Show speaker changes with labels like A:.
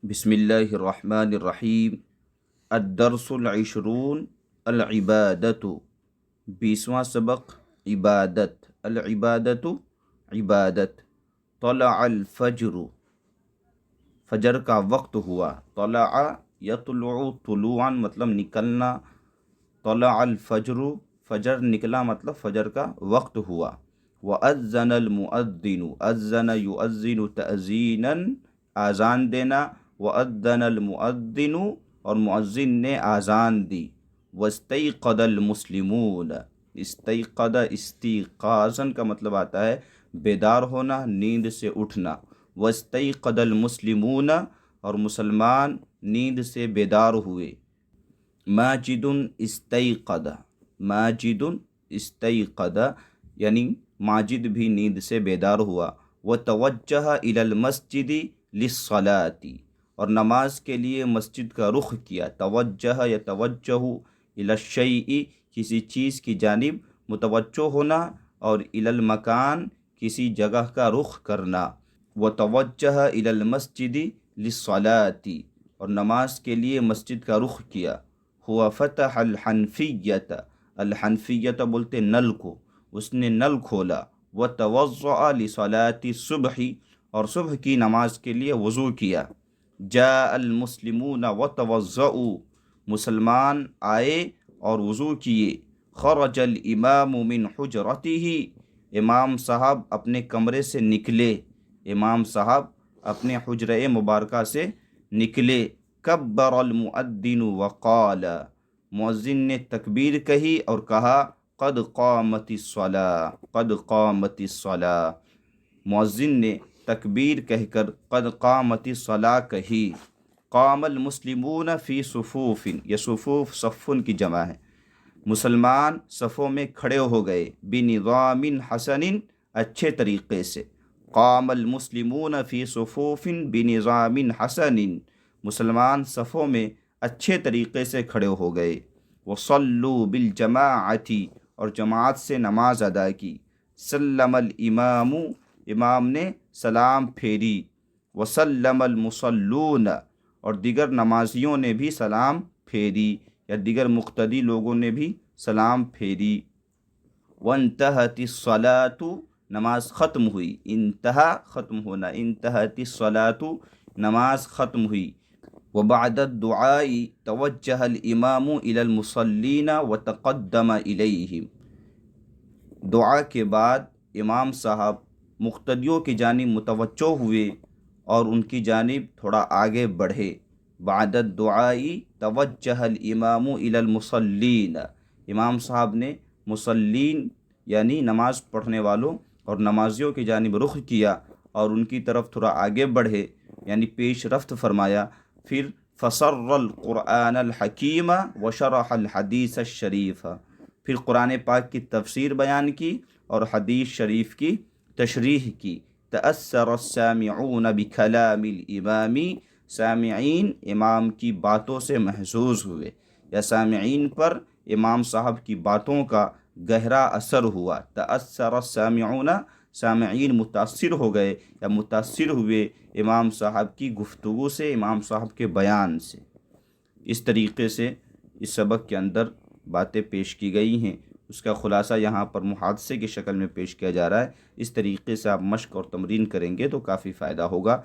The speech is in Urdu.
A: بسم اللہ الرحمن الرحیم۔ الدرس العشرون العبادت، 20واں سبق عبادت۔ العبادت عبادت۔ طلع الفجر، فجر کا وقت ہوا۔ طلع یطلع طلوعا مطلب نکلنا، طلع الفجر فجر نکلا مطلب فجر کا وقت ہوا۔ وَأَذَّنَ الْمُؤَذِّنُ، أَذَّنَ يُؤَذِّنُ تأذیناً آذان دینا، وَأَذَّنَ الْمُؤَذِّنُ اور مؤذن نے آذان دی۔ وَاسْتَيْقَظَ الْمُسْلِمُونَ، استيقظ استيقاظاً کا مطلب آتا ہے بیدار ہونا، نیند سے اٹھنا۔ وَاسْتَيْقَظَ الْمُسْلِمُونَ اور مسلمان نیند سے بیدار ہوئے۔ ماجد استيقظ، ماجد استيقظ یعنی ماجد بھی نیند سے بیدار ہوا۔ وَتَوَجَّهَ إِلَى الْمَسْجِدِ لِلصَّلَاةِ اور نماز کے لیے مسجد کا رخ کیا۔ توجہ یتوجہ إِلَى الشَّيْءِ کسی چیز کی جانب متوجہ ہونا، اور إِلَى المکان کسی جگہ کا رخ کرنا۔ وَتَوَجَّهَ إِلَى الْمَسْجِدِ لِلصَّلَاةِ اور نماز کے لیے مسجد کا رخ کیا۔ ہوا فتح الحنفیۃ، الحنفیۃ بولتے نل کو، اس نے نل کھولا۔ وتوضأ لصلاة الصبح اور صبح کی نماز کے لیے وضو کیا۔ جاء المسلمون وتوضأوا مسلمان آئے اور وضو کیے۔ خرج الامام من حجرته امام صاحب اپنے کمرے سے نکلے، امام صاحب اپنے حجرہ مبارکہ سے نکلے۔ کبر المؤذن وقال مؤذن نے تکبیر کہی اور کہا قد قامت الصلاۃ، قد قامت الصلاۃ مؤذن نے تکبیر کہہ کر قد قامت الصلاۃ کہی۔ قام المسلمون فی صفوف، یہ صفوف صفن کی جمع ہے، مسلمان صفوں میں کھڑے ہو گئے۔ بنظام حسن اچھے طریقے سے۔ قام المسلمون فی صفوف بنظام حسن مسلمان صفوں میں اچھے طریقے سے کھڑے ہو گئے۔ وصلوا بالجماعۃ اور جماعت سے نماز ادا کی۔ سلم الامام امام نے سلام پھیری۔ وسلم المصلون اور دیگر نمازیوں نے بھی سلام پھیری، یا دیگر مقتدی لوگوں نے بھی سلام پھیری۔ وانتہت الصلاۃ نماز ختم ہوئی، انتہا ختم ہونا، انتہت الصلاۃ نماز ختم ہوئی۔ وبعد الدعاء توجہ الامام الى المصلین وتقدم الیہم دعا کے بعد امام صاحب مقتدیوں کی جانب متوجہ ہوئے اور ان کی جانب تھوڑا آگے بڑھے۔ بعد الدعاء توجہ الامام الى المصلین امام صاحب نے مصلین یعنی نماز پڑھنے والوں اور نمازیوں کی جانب رخ کیا اور ان کی طرف تھوڑا آگے بڑھے، یعنی پیش رفت فرمایا۔ پھر فسر القرآن الحکیم وشرح الحدیث الشریف پھر قرآن پاک کی تفسیر بیان کی اور حدیث شریف کی تشریح کی۔ تأثر السامعون بکلام الامام سامعین امام کی باتوں سے محظوظ ہوئے، یا سامعین پر امام صاحب کی باتوں کا گہرا اثر ہوا۔ تأثر السامعون سامعین متاثر ہو گئے یا متاثر ہوئے امام صاحب کی گفتگو سے، امام صاحب کے بیان سے۔ اس طریقے سے اس سبق کے اندر باتیں پیش کی گئی ہیں، اس کا خلاصہ یہاں پر محادثے کی شکل میں پیش کیا جا رہا ہے۔ اس طریقے سے آپ مشق اور تمرین کریں گے تو کافی فائدہ ہوگا۔